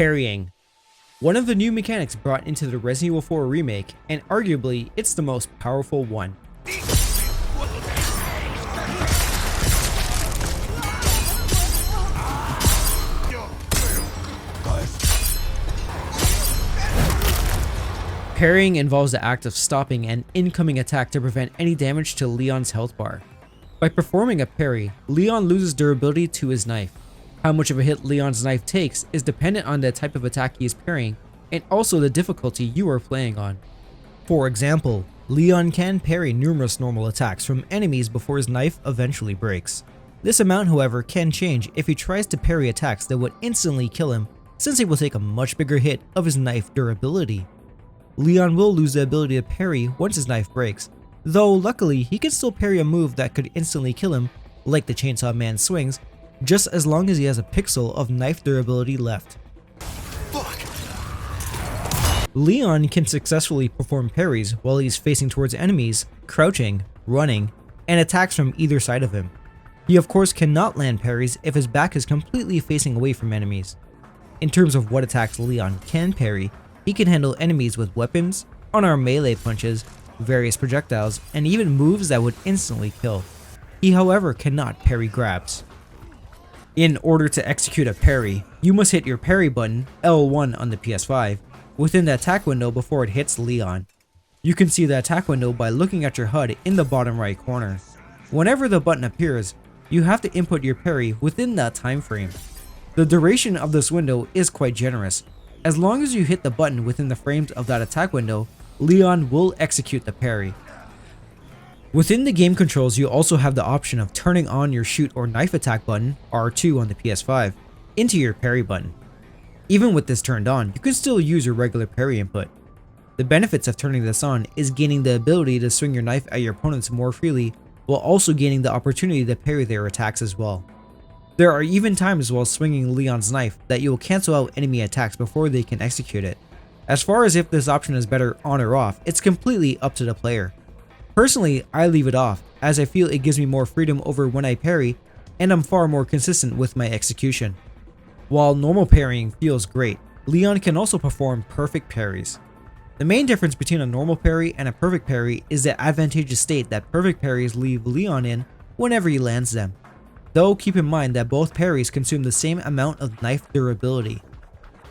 Parrying. One of the new mechanics brought into the Resident Evil 4 remake, and arguably it's the most powerful one. Parrying involves the act of stopping an incoming attack to prevent any damage to Leon's health bar. By performing a parry, Leon loses durability to his knife. How much of a hit Leon's knife takes is dependent on the type of attack he is parrying and also the difficulty you are playing on. For example, Leon can parry numerous normal attacks from enemies before his knife eventually breaks. This amount, however, can change if he tries to parry attacks that would instantly kill him, since he will take a much bigger hit of his knife durability. Leon will lose the ability to parry once his knife breaks, though luckily he can still parry a move that could instantly kill him, like the Chainsaw Man's swings, just as long as he has a pixel of knife durability left. Fuck. Leon can successfully perform parries while he's facing towards enemies, crouching, running, and attacks from either side of him. He of course cannot land parries if his back is completely facing away from enemies. In terms of what attacks Leon can parry, he can handle enemies with weapons, unarmed melee punches, various projectiles, and even moves that would instantly kill. He however cannot parry grabs. In order to execute a parry, you must hit your parry button, L1 on the PS5, within the attack window before it hits Leon. You can see the attack window by looking at your HUD in the bottom right corner. Whenever the button appears, you have to input your parry within that time frame. The duration of this window is quite generous. As long as you hit the button within the frames of that attack window, Leon will execute the parry. Within the game controls, you also have the option of turning on your shoot or knife attack button, R2 on the PS5, into your parry button. Even with this turned on, you can still use your regular parry input. The benefits of turning this on is gaining the ability to swing your knife at your opponents more freely, while also gaining the opportunity to parry their attacks as well. There are even times while swinging Leon's knife that you will cancel out enemy attacks before they can execute it. As far as if this option is better on or off, it's completely up to the player. Personally, I leave it off, as I feel it gives me more freedom over when I parry, and I'm far more consistent with my execution. While normal parrying feels great, Leon can also perform perfect parries. The main difference between a normal parry and a perfect parry is the advantageous state that perfect parries leave Leon in whenever he lands them. Though keep in mind that both parries consume the same amount of knife durability.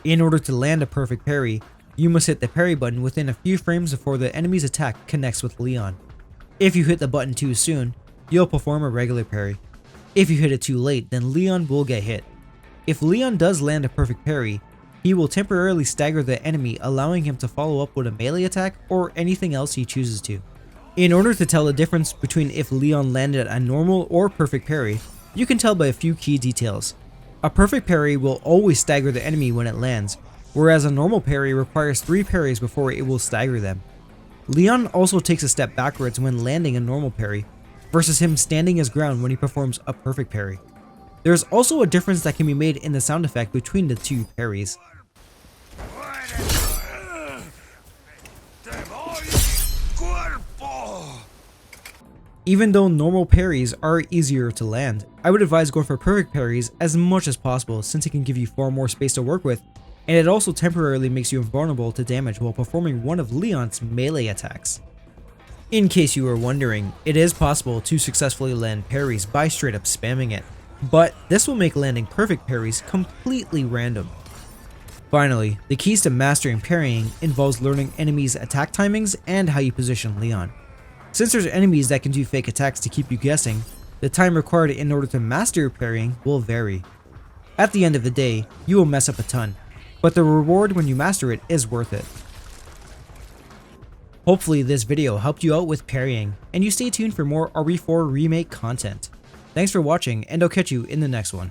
In order to land a perfect parry, you must hit the parry button within a few frames before the enemy's attack connects with Leon. If you hit the button too soon, you'll perform a regular parry. If you hit it too late, then Leon will get hit. If Leon does land a perfect parry, he will temporarily stagger the enemy, allowing him to follow up with a melee attack or anything else he chooses to. In order to tell the difference between if Leon landed a normal or perfect parry, you can tell by a few key details. A perfect parry will always stagger the enemy when it lands, whereas a normal parry requires 3 parries before it will stagger them. Leon also takes a step backwards when landing a normal parry, versus him standing his ground when he performs a perfect parry. There is also a difference that can be made in the sound effect between the two parries. Even though normal parries are easier to land, I would advise going for perfect parries as much as possible, since it can give you far more space to work with, and it also temporarily makes you invulnerable to damage while performing one of Leon's melee attacks. In case you were wondering, it is possible to successfully land parries by straight up spamming it, but this will make landing perfect parries completely random. Finally, the keys to mastering parrying involves learning enemies' attack timings and how you position Leon. Since there's enemies that can do fake attacks to keep you guessing, the time required in order to master parrying will vary. At the end of the day, you will mess up a ton, but the reward when you master it is worth it. Hopefully this video helped you out with parrying, and you stay tuned for more RE4 Remake content. Thanks for watching, and I'll catch you in the next one.